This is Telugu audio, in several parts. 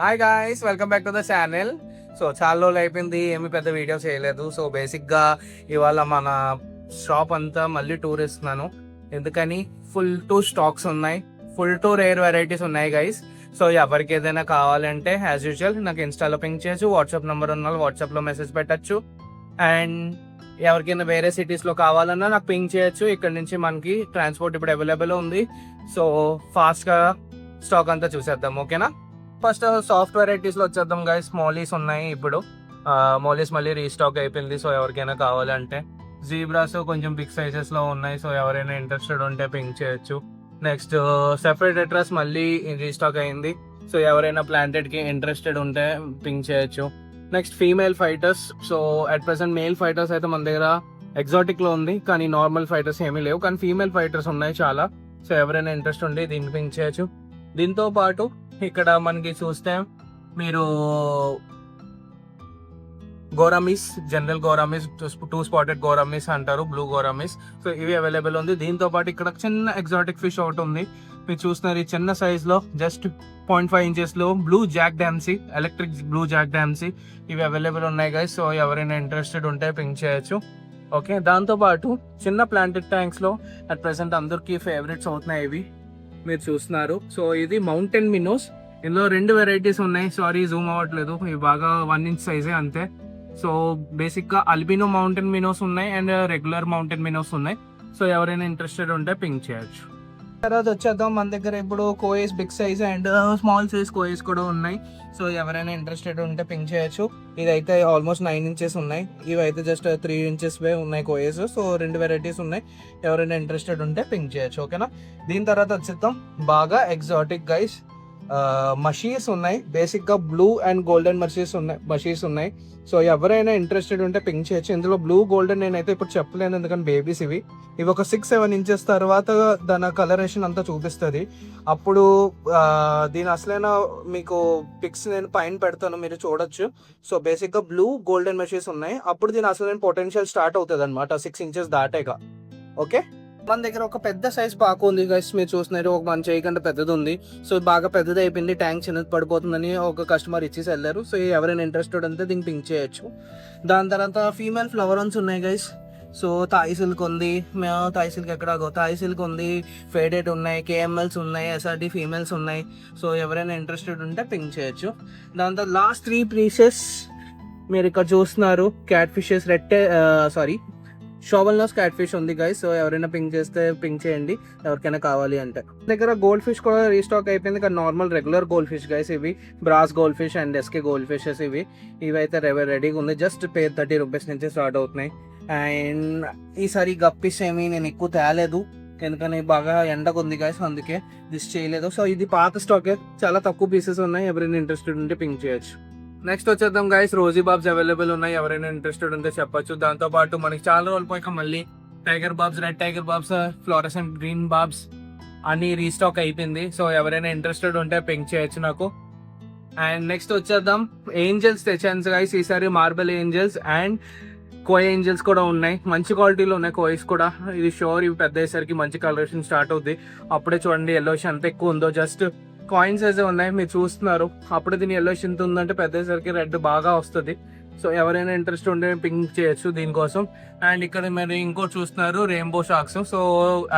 Hi guys, welcome back to the channel. So చాలా రోజులు అయిపోయింది, ఏమి పెద్ద వీడియో చేయలేదు. సో బేసిక్గా ఇవాళ మన షాప్ అంతా మళ్ళీ టూర్ ఇస్తున్నాను. ఎందుకని ఫుల్ టూ స్టాక్స్ ఉన్నాయి, ఫుల్ టూ రేర్ వెరైటీస్ ఉన్నాయి గైస్. సో ఎవరికి ఏదైనా కావాలంటే యాజ్ యూజువల్ నాకు ఇన్స్టాలో పింక్ చేయొచ్చు, వాట్సాప్ నెంబర్ ఉన్న వాళ్ళు వాట్సాప్లో మెసేజ్ పెట్టచ్చు. అండ్ ఎవరికైనా వేరే సిటీస్లో కావాలన్నా నాకు పింక్ చేయొచ్చు. ఇక్కడ నుంచి మనకి ట్రాన్స్పోర్ట్ ఇప్పుడు అవైలబుల్ ఉంది. సో ఫాస్ట్గా స్టాక్ అంతా చూసేద్దాం, ఓకేనా? ఫస్ట్ సాఫ్ట్ వెరైటీస్లో వచ్చేద్దాం గైస్. మోలీస్ ఉన్నాయి ఇప్పుడు. మోలీస్ మళ్ళీ రీస్టాక్ అయిపోయింది. సో ఎవరికైనా కావాలంటే జీబ్రాస్ కొంచెం బిగ్ సైజెస్లో ఉన్నాయి. సో ఎవరైనా ఇంట్రెస్టెడ్ ఉంటే పింక్ చేయొచ్చు. నెక్స్ట్ సెపరేట్ అడ్రస్ మళ్ళీ రీస్టాక్ అయింది. సో ఎవరైనా ప్లాంటెడ్కి ఇంట్రెస్టెడ్ ఉంటే పింక్ చేయొచ్చు. Next female fighters. So at present male fighters అయితే మన దగ్గర ఎగ్జాటిక్లో ఉంది, కానీ నార్మల్ ఫైటర్స్ ఏమీ లేవు. కానీ ఫీమేల్ ఫైటర్స్ ఉన్నాయి చాలా. సో ఎవరైనా ఇంట్రెస్ట్ ఉంటే దీన్ని పింక్ చేయొచ్చు. దీంతో పాటు ఇక్కడ మనకి చూస్తే మీరు గోరామిస్, జనరల్ గోరామిస్, టూ స్పాటెడ్ గోరామిస్ అంటారు, బ్లూ గోరామిస్. సో ఇవి అవైలబుల్ ఉంది. దీంతో పాటు ఇక్కడ చిన్న ఎగ్జాటిక్ ఫిష్ ఒకటి ఉంది, మీరు చూస్తున్నారు. ఈ చిన్న సైజ్లో జస్ట్ 0.5 ఇంచెస్లో blue jack dempsey, electric blue jack dempsey, ఇవి అవైలబుల్ ఉన్నాయి గైస్. సో ఎవరైనా ఇంట్రెస్టెడ్ ఉంటే పింక్ చేయొచ్చు. ఓకే, దాంతోపాటు చిన్న ప్లాంటెడ్ ట్యాంక్స్లో అట్ ప్రెసెంట్ అందరికీ ఫేవరెట్స్ అవుతున్నాయి ఇవి, మీరు చూస్తున్నారు. సో ఇది మౌంటైన్ మినోస్. ఇందులో 2 వెరైటీస్ ఉన్నాయి. సారీ జూమ్ అవ్వట్లేదు, ఇవి బాగా 1 ఇంచ్ సైజే అంతే. సో బేసిక్గా అల్బినో మౌంటైన్ మినోస్ ఉన్నాయి అండ్ రెగ్యులర్ మౌంటైన్ మినోస్ ఉన్నాయి. సో ఎవరైనా ఇంట్రెస్టెడ్ ఉంటే పింక్ చేయొచ్చు. తర్వాత వచ్చేద్దాం, మన దగ్గర ఇప్పుడు kois big size and small size kois కూడా ఉన్నాయి. సో ఎవరైనా ఇంట్రెస్టెడ్ ఉంటే పింక్ చేయొచ్చు. ఇదైతే ఆల్మోస్ట్ 9 ఇంచెస్ ఉన్నాయి, ఇవి అయితే జస్ట్ 3 ఇంచెస్ ఉన్నాయి కోయిస్. సో 2 వెరైటీస్ ఉన్నాయి, ఎవరైనా ఇంట్రెస్టెడ్ ఉంటే పింక్ చేయొచ్చు, ఓకేనా? దీని తర్వాత వచ్చేద్దాం బాగా ఎగ్జాటిక్ గైస్. మషీస్ ఉన్నాయి, బేసిక్గా బ్లూ అండ్ గోల్డెన్ మషీస్ ఉన్నాయి. సో ఎవరైనా ఇంట్రెస్టెడ్ ఉంటే పింక్ చేయొచ్చు. ఇందులో బ్లూ గోల్డెన్ నేనైతే ఇప్పుడు చెప్పలేను, ఎందుకంటే బేబీస్ ఇవి ఒక 6-7 ఇంచెస్ తర్వాత దాని కలరేషన్ అంతా చూపిస్తుంది. అప్పుడు దీని అసలైన మీకు పిక్స్ నేను పైన పెడతాను, మీరు చూడొచ్చు. సో బేసిక్గా బ్లూ గోల్డెన్ మషీస్ ఉన్నాయి, అప్పుడు దీని అసలైన పొటెన్షియల్ స్టార్ట్ అవుతుంది అనమాట 6 ఇంచెస్ దాటాక. ఓకే, మన దగ్గర ఒక పెద్ద సైజ్ పాకు ఉంది గైస్, మీరు చూస్తున్నారు. ఒక మన చేయి కంటే పెద్దది ఉంది. సో బాగా పెద్దది అయిపోయింది, ట్యాంక్ చిన్నది పడిపోతుందని ఒక కస్టమర్ ఇచ్చేసి వెళ్ళారు. సో ఎవరైనా ఇంట్రెస్టెడ్ ఉంటే దీన్ని పింక్ చేయొచ్చు. దాని తర్వాత ఫీమేల్ ఫ్లవరన్స్ ఉన్నాయి గైస్. సో థాయ్ సిల్క్ ఉంది, థాయ్ సిల్క్ ఎక్కడాగో థాయ్ సిల్క్ ఉంది, ఫేడెడ్ ఉన్నాయి, కేఎంఎల్స్ ఉన్నాయి, ఎస్ఆర్డి ఫీమేల్స్ ఉన్నాయి. సో ఎవరైనా ఇంట్రెస్టెడ్ ఉంటే పింక్ చేయొచ్చు. దాని తర్వాత లాస్ట్ 3 పీసెస్ మీరు ఇక్కడ చూస్తున్నారు. Cat fishes, shovel nose cat fish ఉంది గైస్. సో ఎవరైనా పింక్ చేస్తే పింక్ చేయండి, ఎవరికైనా కావాలి అంటే. దగ్గర గోల్డ్ ఫిష్ కూడా రీస్టాక్ అయిపోయింది, కానీ normal regular gold fish guys. ఇవి brass gold fish and SK gold fishes ఇవైతే రెడీగా ఉంది. జస్ట్ పేర్ 30 రూపీస్ నుంచి స్టార్ట్ అవుతున్నాయి. అండ్ ఈసారి గప్పిస్ ఏమి నేను ఎక్కువ తేలేదు, ఎందుకని బాగా ఎండకు ఉంది గైస్, అందుకే దిస్ చేయలేదు. సో ఇది పాత స్టాకే, చాలా తక్కువ పీసెస్ ఉన్నాయి, ఎవరైనా ఇంట్రెస్టెడ్ ఉంటే పింక్ చేయొచ్చు. నెక్స్ట్ వచ్చేద్దాం గైస్, రోజీ బాబ్స్ అవైలబుల్ ఉన్నాయి, ఎవరైనా ఇంట్రెస్టెడ్ ఉంటే చెప్పొచ్చు. దాంతోపాటు మనకి చాలా రోజులు పోయాక మళ్ళీ tiger barbs, red tiger barbs, fluorescent green barbs అన్ని రీస్టాక్ అయిపోయింది. సో ఎవరైనా ఇంట్రెస్టెడ్ ఉంటే పింక్ చేయొచ్చు నాకు. అండ్ నెక్స్ట్ వచ్చేద్దాం, ఏంజల్స్ తెచ్చాను గైస్ ఈసారి. Marble angels and koi angels కూడా ఉన్నాయి, మంచి క్వాలిటీలో ఉన్నాయి కోయిస్ కూడా. ఇది షోర్, ఇవి పెద్ద అయ్యేసరికి మంచి కలరేషన్ స్టార్ట్ అవుద్ది. అప్పుడే చూడండి ఎల్లోష్ ఎంత ఎక్కువ ఉందో, జస్ట్ కాయిన్స్ అయితే ఉన్నాయి మీరు చూస్తున్నారు. అప్పుడు దీని ఎల్లోష్ ఎంత ఉందంటే పెద్దసరికి రెడ్ బాగా వస్తుంది. సో ఎవరైనా ఇంట్రెస్ట్ ఉంటే పింక్ చేయొచ్చు దీనికోసం. అండ్ ఇక్కడ మీరు ఇంకోటి చూస్తున్నారు, rainbow sharks. So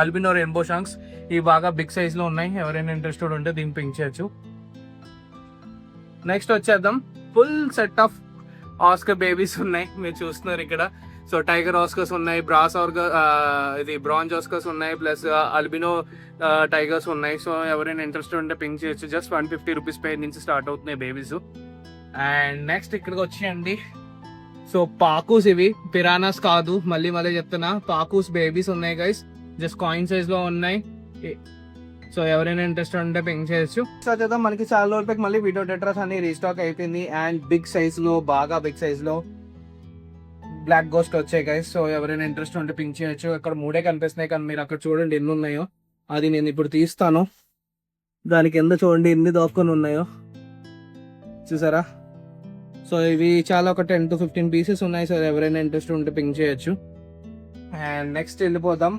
albino rainbow sharks, ఇవి బాగా బిగ్ సైజ్లో ఉన్నాయి, ఎవరైనా ఇంట్రెస్టెడ్ ఉంటే దీన్ని పింక్ చేయొచ్చు. నెక్స్ట్ వచ్చేద్దాం, full set of oscar babies ఉన్నాయి, మీరు చూస్తున్నారు ఇక్కడ. సో టైగర్ ఆస్కర్స్ ఉన్నాయి, బ్రాంజ్ ఆస్కర్స్ ఉన్నాయి, ప్లస్ అల్బినో టైగర్స్ ఉన్నాయి. సో ఎవరైనా ఇంట్రెస్ట్ ఉంటే పింక్ చేయొచ్చు. జస్ట్ 150 రూపీస్ పే నుంచి స్టార్ట్ అవుతున్నాయి బేబీస్. అండ్ నెక్స్ట్ ఇక్కడికి వచ్చేయండి, సో పాకూస్, ఇవి పిరానాస్ కాదు, మళ్ళీ చెప్తున్నా, పాకూస్ బేబీస్ ఉన్నాయి గైస్, జస్ట్ కాయిన్ సైజ్లో ఉన్నాయి. సో ఎవరైనా ఇంట్రెస్ట్ ఉంటే పింక్ చేయొచ్చు. సో మనకి చాలా రోజులకి మళ్ళీ వీడియో టెట్రాస్ అన్ని రీస్టాక్ అయిపోయింది. అండ్ బిగ్ సైజ్లో, బాగా బిగ్ సైజ్లో బ్లాక్ గోస్ట్ వచ్చాయి గైస్. సో ఎవరైనా ఇంట్రెస్ట్ ఉంటే పింక్ చేయొచ్చు. అక్కడ 3 కనిపిస్తున్నాయి, కానీ మీరు అక్కడ చూడండి ఎన్ని ఉన్నాయో. అది నేను ఇప్పుడు తీస్తాను, దాని కింద చూడండి ఎన్ని దాక్కుని ఉన్నాయో, చూసారా? సో ఇవి చాలా ఒక 10 to 15 పీసెస్ ఉన్నాయి. సో ఎవరైనా ఇంట్రెస్ట్ ఉంటే పింక్ చేయొచ్చు. అండ్ నెక్స్ట్ వెళ్ళిపోదాం,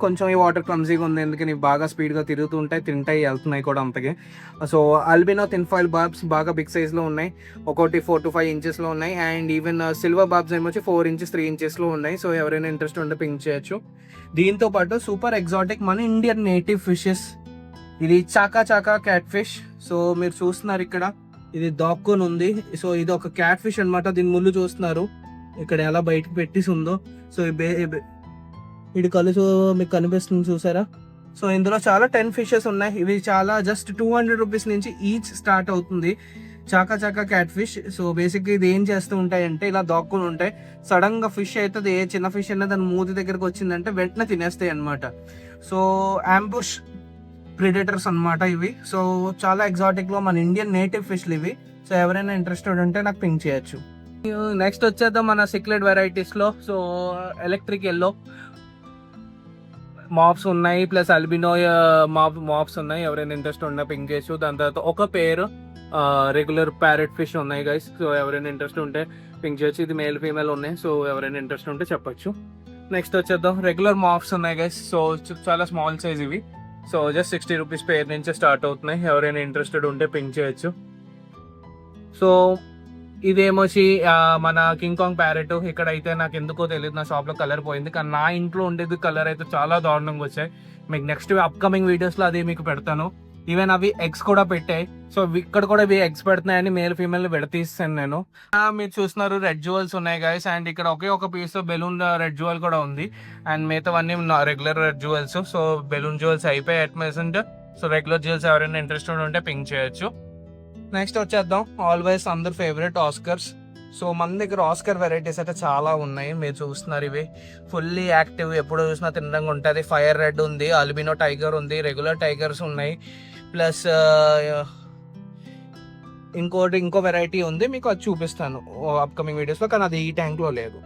కొంచెం ఈ వాటర్ క్లమ్జీగా ఉంది, ఎందుకని బాగా స్పీడ్గా తిరుగుతూ ఉంటాయి, తింటాయి, వెళ్తున్నాయి కూడా అంతకే. So albino thin foil barbs బాగా బిగ్ సైజ్లో ఉన్నాయి, ఒకటి 4 to 5 ఇంచెస్లో ఉన్నాయి. అండ్ ఈవెన్ సిల్వర్ బాబ్స్ ఏమొచ్చి 4 inches 3 inchesలో ఉన్నాయి. సో ఎవరైనా ఇంట్రెస్ట్ ఉంటే పింక్ చేయొచ్చు. దీంతో పాటు సూపర్ ఎగ్జాటిక్ మన ఇండియన్ నేటివ్ ఫిషెస్, ఇది chaca chaca cat fish. So మీరు చూస్తున్నారు ఇక్కడ ఇది దాక్కుని ఉంది. సో ఇది ఒక క్యాట్ ఫిష్ అనమాట. దీని ముళ్ళు చూస్తున్నారు ఇక్కడ ఎలా బయటకు పెట్టేసి ఉందో. సో ఇది కలుసు మీకు కనిపిస్తుంది చూసారా. సో ఇందులో చాలా 10 ఫిషెస్ ఉన్నాయి. ఇవి చాలా జస్ట్ 200 రూపీస్ నుంచి ఈచ్ స్టార్ట్ అవుతుంది చాకా చాకా క్యాట్ ఫిష్. సో బేసిక్గా ఇది ఏం చేస్తూ ఉంటాయి అంటే ఇలా దాక్కుని ఉంటాయి. సడన్ గా ఫిష్ అవుతుంది, ఏ చిన్న ఫిష్ అయినా దాని మూతి దగ్గరకు వచ్చిందంటే వెంటనే తినేస్తాయి అనమాట. సో అంబుష్ ప్రిడేటర్స్ అన్నమాట ఇవి. సో చాలా ఎగ్జాటిక్ లో మన ఇండియన్ నేటివ్ ఫిష్లు ఇవి. సో ఎవరైనా ఇంట్రెస్టెడ్ ఉంటే నాకు పింక్ చేయొచ్చు. నెక్స్ట్ వచ్చేద్దాం మన సిక్లెట్ వెరైటీస్ లో. సో ఎలక్ట్రిక్ ఎల్లో మాప్స్ ఉన్నాయి, ప్లస్ అల్బినో మాప్స్ ఉన్నాయి. ఎవరైనా ఇంట్రెస్ట్ ఉన్నా పింక్ చేయొచ్చు. దాని తర్వాత ఒక పేరు రెగ్యులర్ ప్యారెట్ ఫిష్ ఉన్నాయి గైస్. సో ఎవరైనా ఇంట్రెస్ట్ ఉంటే పింక్ చేయొచ్చు. ఇది మేల్ ఫీమేల్ ఉన్నాయి. సో ఎవరైనా ఇంట్రెస్ట్ ఉంటే చెప్పొచ్చు. నెక్స్ట్ వచ్చేద్దాం రెగ్యులర్ మాప్స్ ఉన్నాయి గైస్. సో చాలా స్మాల్ సైజ్ ఇవి. సో జస్ట్ 60 రూపీస్ పేర్ నుంచి స్టార్ట్ అవుతున్నాయి. ఎవరైనా ఇంట్రెస్టెడ్ ఉంటే పింక్ చేయొచ్చు. సో ఇదేమొచ్చి మన కింగ్ కాంగ్ ప్యారెట్. ఇక్కడ అయితే నాకు ఎందుకో తెలియదు, నా షాప్లో కలర్ పోయింది, కానీ నా ఇంట్లో ఉండేది కలర్ అయితే చాలా దారుణంగా వచ్చాయి. మీకు నెక్స్ట్ అప్కమింగ్ వీడియోస్లో అది మీకు పెడతాను. ఈవెన్ అవి ఎగ్స్ కూడా పెట్టాయి. సో ఇక్కడ కూడా ఇవి ఎగ్స్ పెడుతున్నాయని మేల్ ఫీమేల్ విడతీస్తాను నేను. మీరు చూస్తున్నారు రెడ్ జ్యువెల్స్ ఉన్నాయి గైస్. అండ్ ఇక్కడ ఒకే ఒక పీస్ బెలూన్ రెడ్ జ్యువెల్ కూడా ఉంది. అండ్ మిగతావన్నీ regular red jewels. So balloon jewels అయిపోయాయి at present. So regular jewels ఎవరైనా ఇంట్రెస్టెడ్ ఉంటే పింక్ చేయొచ్చు. నెక్స్ట్ వచ్చేద్దాం ఆల్వేస్ అందరు ఫేవరెట్ ఆస్కర్స్. సో మన దగ్గర ఆస్కర్ వెరైటీస్ అయితే చాలా ఉన్నాయి. మీరు చూస్తున్నారు ఇవి ఫుల్లీ యాక్టివ్, ఎప్పుడు చూసినా తినడంగా ఉంటుంది. ఫైర్ రెడ్ ఉంది, అల్బినో టైగర్ ఉంది, రెగ్యులర్ టైగర్స్ ఉన్నాయి, ప్లస్ ఇంకో వెరైటీ ఉంది, మీకు అది చూపిస్తాను అప్కమింగ్ వీడియోస్లో, కానీ అది ఈ ట్యాంక్లో లేదు.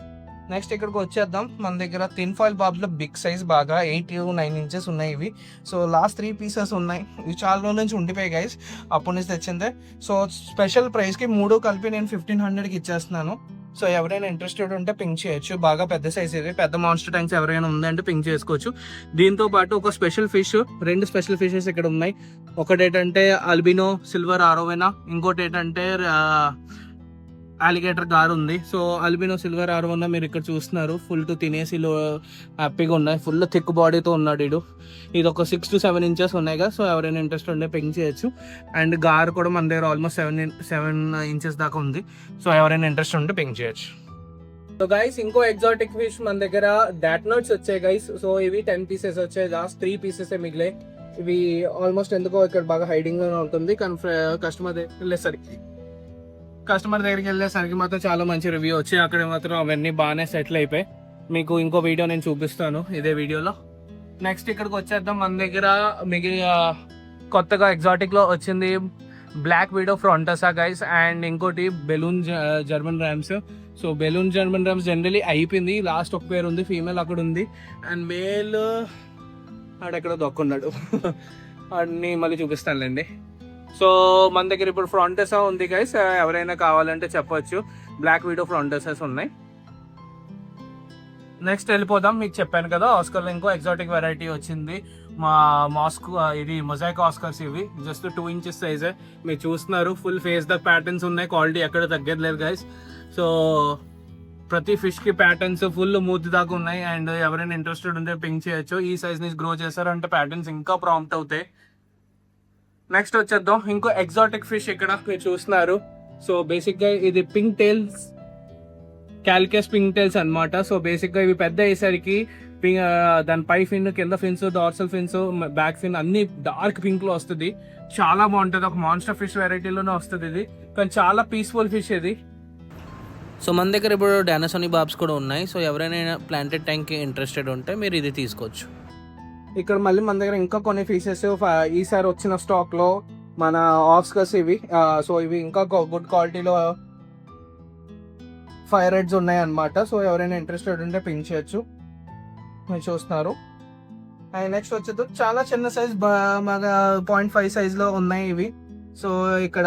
నెక్స్ట్ ఇక్కడికి వచ్చేద్దాం. మన దగ్గర థిన్ ఫాయిల్ బాబ్స్లో బిగ్ సైజ్ బాగా 8 to 9 inches ఉన్నాయి ఇవి. సో లాస్ట్ 3 pieces ఉన్నాయి. ఇవి చాలా రోజుల నుంచి ఉండిపోయాయి గైస్, అప్పటి నుంచి తెచ్చిందే. సో స్పెషల్ ప్రైస్కి 3 కలిపి నేను 1500కి ఇచ్చేస్తున్నాను. సో ఎవరైనా ఇంట్రెస్టెడ్ ఉంటే పింక్ చేయొచ్చు. బాగా పెద్ద సైజ్ ఇది, పెద్ద మాన్స్టర్ ట్యాంక్స్ ఎవరైనా ఉందంటే పింక్ చేసుకోవచ్చు. దీంతో పాటు ఒక స్పెషల్ ఫిష్, 2 స్పెషల్ ఫిషెస్ ఇక్కడ ఉన్నాయి. ఒకటి ఏంటంటే అల్బినో సిల్వర్ ఆరోవెనా, ఇంకోటి ఏంటంటే అలిగేటర్ గారు ఉంది. సో అల్బినో సిల్వర్ ఆరోవెనా మీరు ఇక్కడ చూస్తున్నారు, ఫుల్ టు తినేసి హ్యాపీగా ఉన్నాయి, ఫుల్ థిక్ బాడీతో ఉన్నాడు వీడు. ఇది ఒక 6 to 7 inches ఉన్నాయి కదా. సో ఎవరైనా ఇంట్రెస్ట్ ఉంటే పింక్ చేయొచ్చు. అండ్ గారు కూడా మన దగ్గర ఆల్మోస్ట్ 7 inches దాకా ఉంది. సో ఎవరైనా ఇంట్రెస్ట్ ఉంటే పింక్ చేయొచ్చు. సో గైస్ ఇంకో ఎగ్జాటిక్ ఫిష్ మన దగ్గర డాట్ నట్స్ వచ్చాయి గైస్. సో ఇవి 10 pieces వచ్చాయి, లాస్ట్ 3 pieces మిగిలాయి. ఇవి ఆల్మోస్ట్ ఎందుకో ఇక్కడ బాగా హైడింగ్ గానే ఉంటుంది, కానీ కస్టమర్ దగ్గరికి వెళ్ళేసరికి మాత్రం చాలా మంచి రివ్యూ వచ్చాయి. అక్కడ మాత్రం అవన్నీ బాగానే సెటిల్ అయిపోయి. మీకు ఇంకో వీడియో నేను చూపిస్తాను ఇదే వీడియోలో. నెక్స్ట్ ఇక్కడికి వచ్చేద్దాం. మన దగ్గర కొత్తగా ఎగ్జాటిక్ లో వచ్చింది బ్లాక్ విడో ఫ్రాంటసా గైస్, అండ్ ఇంకోటి balloon German rams. So balloon German rams generally అయిపోయింది, లాస్ట్ ఒక పేరు ఉంది, ఫీమేల్ అక్కడ ఉంది, అండ్ మేల్ ఆడెక్కడ దొక్కున్నాడు అన్ని మళ్ళీ చూపిస్తానులేండి. సో మన దగ్గర ఇప్పుడు ఫ్రాంటసా ఉంది గైస్, ఎవరైనా కావాలంటే చెప్పొచ్చు. బ్లాక్ విడో ఫ్రాంటసాస్ ఉన్నాయి. నెక్స్ట్ వెళ్ళిపోదాం. మీకు చెప్పాను కదా ఆస్కర్లో ఇంకో ఎగ్జాటిక్ వెరైటీ వచ్చింది, ఇది మొజాయిక్ ఆస్కర్స్. ఇవి జస్ట్ 2 inches సైజే. మీరు చూస్తున్నారు ఫుల్ ఫేస్ ద ప్యాటర్న్స్ ఉన్నాయి, క్వాలిటీ ఎక్కడ తగ్గట్లేదు గైస్. సో ప్రతి ఫిష్ కి ప్యాటర్న్స్ ఫుల్ మూతి దాకా ఉన్నాయి. అండ్ ఎవరైనా ఇంట్రెస్టెడ్ ఉంటే పింక్ చేయొచ్చు. ఈ సైజ్ నుంచి గ్రో చేశారంటే ప్యాటర్న్స్ ఇంకా ప్రాంప్ట్ అవుతాయి. నెక్స్ట్ వచ్చేద్దాం ఇంకో ఎగ్జాటిక్ ఫిష్ ఇక్కడ మీరు చూస్తున్నారు. సో బేసిక్ గా ఇది పింక్ టైల్స్, క్యాల్కస్ పింక్ టైల్స్ అన్నమాట. సో బేసిక్ గా ఇవి పెద్ద అయ్యేసరికి దాని పై ఫిన్, కింద ఫిన్స్, డార్సల్ ఫిన్స్, బ్యాక్ ఫిన్ అన్ని డార్క్ పింక్ లో వస్తుంది. చాలా బాగుంటుంది. ఒక మాన్స్టర్ ఫిష్ వెరైటీలోనే వస్తుంది ఇది, కానీ చాలా పీస్ఫుల్ ఫిష్ ఇది. సో మన దగ్గర ఇప్పుడు డానసోనీ బాబ్స్ కూడా ఉన్నాయి. సో ఎవరైనా ప్లాంటెడ్ ట్యాంక్ ఇంట్రెస్టెడ్ ఉంటే మీరు ఇది తీసుకోవచ్చు. ఇక్కడ మళ్ళీ మన దగ్గర ఇంకా కొన్ని ఫిషెస్ ఈసారి వచ్చిన స్టాక్ లో మన ఆస్కర్స్ ఇవి. సో ఇవి ఇంకా గుడ్ క్వాలిటీలో ఫైర్ రెడ్స్ ఉన్నాయి అన్నమాట. సో ఎవరైనా ఇంట్రెస్టెడ్ ఉంటే పింక్ చేయొచ్చు. మీరు చూస్తున్నారు. అండ్ నెక్స్ట్ వచ్చేది చాలా చిన్న సైజ్, బాగా 0.5 size లో ఉన్నాయి ఇవి. సో ఇక్కడ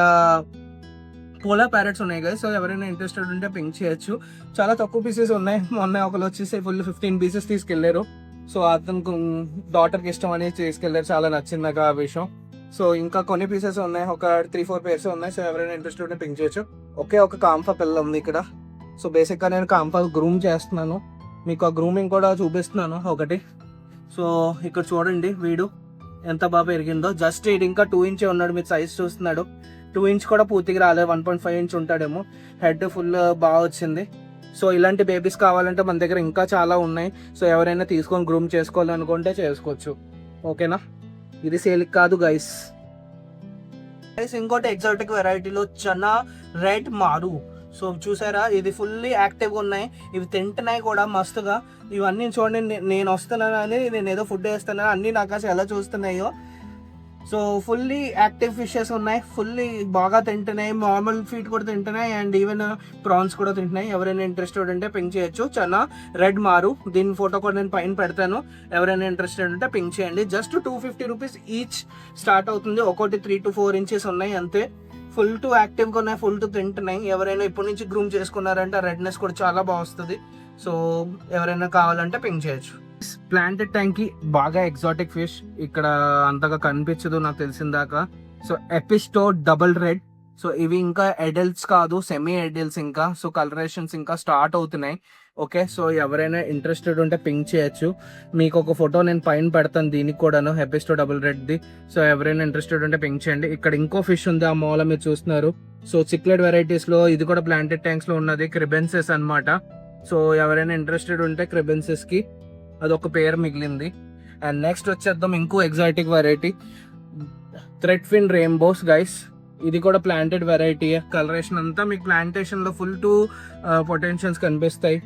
పోలార్ ప్యారెట్స్ ఉన్నాయి కదా. సో ఎవరైనా ఇంట్రెస్టెడ్ ఉంటే పింక్ చేయొచ్చు. చాలా తక్కువ పీసెస్ ఉన్నాయి. మొన్న ఒకరు వచ్చేసి ఫుల్ 15 pieces తీసుకెళ్లారు. సో అతనికి డాటర్కి ఇష్టం అని తీసుకెళ్ళారు, చాలా నచ్చింది నాకు ఆ విషయం. సో ఇంకా కొన్ని పీసెస్ ఉన్నాయి, ఒక 3-4 పేర్స్ ఉన్నాయి. సో ఎవరైనా ఇంట్రెస్ట్ ఉంటే పింక్ చేయొచ్చు. ఒక కాంఫా పిల్ల ఉంది ఇక్కడ. సో బేసిక్గా నేను కాంఫా గ్రూమ్ చేస్తున్నాను, మీకు ఆ గ్రూమింగ్ కూడా చూపిస్తున్నాను ఒకటి. సో ఇక్కడ చూడండి వీడు ఎంత బాగా పెరిగిందో. జస్ట్ ఇది ఇంకా 2 ఇంచ్ ఉన్నాడు, మీరు సైజ్ చూస్తున్నాడు. 2 ఇంచ్ కూడా పూర్తిగా రాలేదు, 1.5 ఇంచ్ ఉంటాడేమో. హెడ్ ఫుల్ బాగా వచ్చింది. సో ఇలాంటి బేబీస్ కావాలంటే మన దగ్గర ఇంకా చాలా ఉన్నాయి. సో ఎవరైనా తీసుకొని గ్రూమ్ చేసుకోవాలనుకుంటే చేసుకోవచ్చు. ఓకేనా, ఇది సేల్కి కాదు గైస్. ఇంకోటి ఎగ్జాటిక్ వెరైటీలో చనా రెడ్ మారు. సో చూసారా, ఇది ఫుల్లీ యాక్టివ్గా ఉన్నాయి, ఇవి తింటున్నాయి కూడా మస్తుగా. ఇవన్నీ చూడండి, నేను వస్తున్నాను అని నేను ఏదో ఫుడ్ వేస్తున్నాను, అన్నీ నాకు అసలు ఎలా చూస్తున్నాయో. సో ఫుల్లీ యాక్టివ్ ఫిషెస్ ఉన్నాయి, ఫుల్లీ బాగా తింటున్నాయి, నార్మల్ ఫీడ్ కూడా తింటున్నాయి అండ్ ఈవెన్ ప్రాన్స్ కూడా తింటున్నాయి. ఎవరైనా ఇంట్రెస్టెడ్ ఉంటే పింక్ చేయొచ్చు. చాలా రెడ్ మారు, దీని ఫోటో కూడా నేను పైన పెడతాను. ఎవరైనా ఇంట్రెస్టెడ్ ఉంటే పింక్ చేయండి. జస్ట్ 250 రూపీస్ ఈచ్ స్టార్ట్ అవుతుంది. ఒకటి 3 to 4 ఇంచెస్ ఉన్నాయి అంతే. ఫుల్ టు యాక్టివ్గా ఉన్నాయి, ఫుల్ టు తింటున్నాయి. ఎవరైనా ఇప్పటి నుంచి గ్రూమ్ చేసుకున్నారంటే రెడ్నెస్ కూడా చాలా బాగా వస్తుంది. సో ఎవరైనా కావాలంటే పింక్ చేయొచ్చు. ప్లాంటెడ్ ట్యాంక్ కి బాగా ఎగ్జాటిక్ ఫిష్ ఇక్కడ అంతగా కనిపించదు నాకు తెలిసిందాకా. So apisto double red. So ఇవి ఇంకా ఎడల్ట్స్ కాదు, సెమీ ఎడల్ట్స్ ఇంకా. సో కలరేషన్స్ ఇంకా స్టార్ట్ అవుతున్నాయి. ఓకే, సో ఎవరైనా ఇంట్రెస్టెడ్ ఉంటే పింక్ చేయొచ్చు. మీకు ఒక ఫోటో నేను పైన పెడతాను దీనికి కూడాను, ఎపిస్టో డబుల్ రెడ్ది. సో ఎవరైనా ఇంట్రెస్టెడ్ ఉంటే పింక్ చేయండి. ఇక్కడ ఇంకో ఫిష్ ఉంది ఆ మూల మీరు చూస్తున్నారు. సో చిక్లెట్ వెరైటీస్ లో ఇది కూడా ప్లాంటెడ్ ట్యాంక్స్ లో ఉన్నది, క్రిబెన్సెస్ అన్నమాట. సో ఎవరైనా ఇంట్రెస్టెడ్ ఉంటే క్రిబెన్సెస్ కి అదొక పేరు మిగిలింది. అండ్ నెక్స్ట్ వచ్చేద్దాం ఇంకో ఎగ్జాటిక్ వెరైటీ, థ్రెడ్ ఫిన్ రెయిన్బోస్ గైస్. ఇది కూడా ప్లాంటెడ్ వెరైటీ. కలరేషన్ అంతా మీకు ప్లాంటేషన్ లో ఫుల్ టు పొటెన్షియల్స్ కనిపిస్తాయి.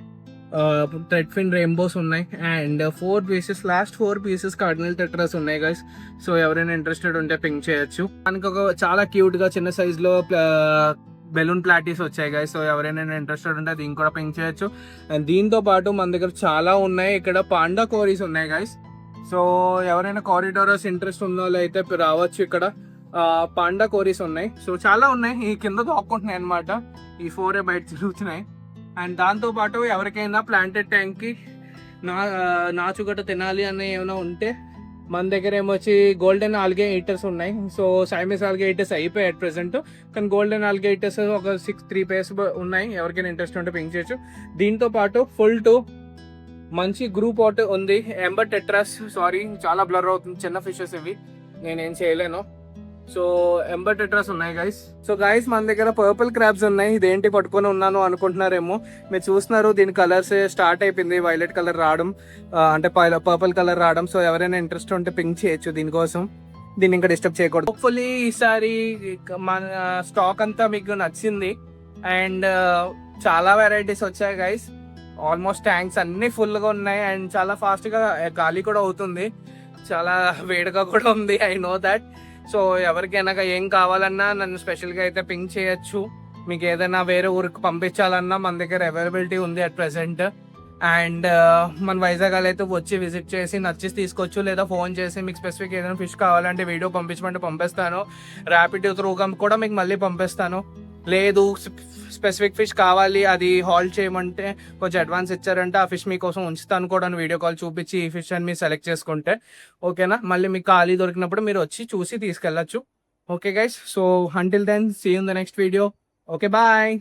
థ్రెడ్ ఫిన్ రెయిన్బోస్ ఉన్నాయి and 4 pieces, last 4 pieces cardinal tetras ఉన్నాయి గైస్. సో ఎవరైనా ఇంట్రెస్టెడ్ ఉంటే పింక్ చేయొచ్చు. దానికి ఒక చాలా క్యూట్ గా చిన్న సైజ్ లో బెలూన్ ప్లాటీస్ వచ్చాయి గైస్. సో ఎవరైనా ఇంట్రెస్టెడ్ ఉంటే దీన్ని కూడా పింక్ చేయొచ్చు. అండ్ దీంతో పాటు మన దగ్గర చాలా ఉన్నాయి. ఇక్కడ పాండా కోరీస్ ఉన్నాయి గైస్. సో ఎవరైనా కారిడారస్ ఇంట్రెస్ట్ ఉన్న వాళ్ళు అయితే రావచ్చు. ఇక్కడ పాండా కోరీస్ ఉన్నాయి. సో చాలా ఉన్నాయి, ఈ కింద దొక్కుంటున్నాయి అనమాట. ఈ 4 బయట తిరుగుతున్నాయి. అండ్ దాంతో పాటు ఎవరికైనా ప్లాంటెడ్ ట్యాంక్ కి నాచుగడ్డ తినాలి అని ఏమైనా ఉంటే మన దగ్గర ఏమొచ్చి గోల్డెన్ ఆల్గే ఈటర్స్ ఉన్నాయి. సో సైమీస్ ఆల్గే ఈటర్స్ అయిపోయాయి అట్ ప్రెసెంట్, కానీ గోల్డెన్ ఆల్గే ఈటర్స్ ఒక 3 పేర్స్ ఉన్నాయి. ఎవరికైనా ఇంట్రెస్ట్ ఉంటే పింక్ చేయొచ్చు. దీంతో పాటు ఫుల్ టు మంచి గ్రూప్ అవుట్ ఉంది, ఎంబర్ టెట్రాస్. సారీ చాలా బ్లర్ అవుతుంది, చిన్న ఫిషెస్ ఇవి, నేనేం చేయలేను. సో ఎంబర్ టెట్రాస్ ఉన్నాయి గైస్. సో గైస్ మన దగ్గర పర్పుల్ క్రాబ్స్ ఉన్నాయి. ఇదేంటి పట్టుకొని ఉన్నాను అనుకుంటున్నారేమో, మీరు చూస్తున్నారు దీని కలర్స్ స్టార్ట్ అయిపోయింది, వైలెట్ కలర్ రావడం, అంటే పర్పుల్ కలర్ రావడం. సో ఎవరైనా ఇంట్రెస్ట్ ఉంటే పింక్ చేయొచ్చు దీనికోసం. దీన్ని ఇంకా డిస్టర్బ్ చేయకూడదు. హోప్ఫుల్లీ ఈసారి మన స్టాక్ అంతా మీకు నచ్చింది అండ్ చాలా వెరైటీస్ వచ్చాయి గైస్. ఆల్మోస్ట్ ట్యాంక్స్ అన్ని ఫుల్ గా ఉన్నాయి అండ్ చాలా ఫాస్ట్ గా గాలి కూడా అవుతుంది, చాలా వేడిగా కూడా ఉంది, ఐ నో దాట్. సో ఎవరికైనా ఏం కావాలన్నా నన్ను స్పెషల్గా అయితే పింక్ చేయొచ్చు. మీకు ఏదైనా వేరే ఊరికి పంపించాలన్నా మన దగ్గర అవైలబిలిటీ ఉంది అట్ ప్రెసెంట్. అండ్ మన వైజాగ్ అయితే వచ్చి విజిట్ చేసి నచ్చి తీసుకోవచ్చు, లేదా ఫోన్ చేసి మీకు స్పెసిఫిక్ ఏదైనా ఫిష్ కావాలంటే వీడియో పంపించమంటే పంపిస్తాను. ర్యాపిడ్ త్రూగా కూడా మీకు మళ్ళీ పంపిస్తాను. లేదు స్పెసిఫిక్ ఫిష్ కావాలి అది హాల్ట్ చేయమంటే కొంచెం అడ్వాన్స్ ఇచ్చారంటే ఆ ఫిష్ మీకోసం ఉంచుతాను కూడా, వీడియో కాల్ చూపించి ఈ ఫిష్ అని మీరు సెలెక్ట్ చేసుకుంటే. ఓకేనా, మళ్ళీ మీకు ఖాళీ దొరికినప్పుడు మీరు వచ్చి చూసి తీసుకెళ్ళచ్చు. Okay guys, so until then see you in the next video. Okay bye.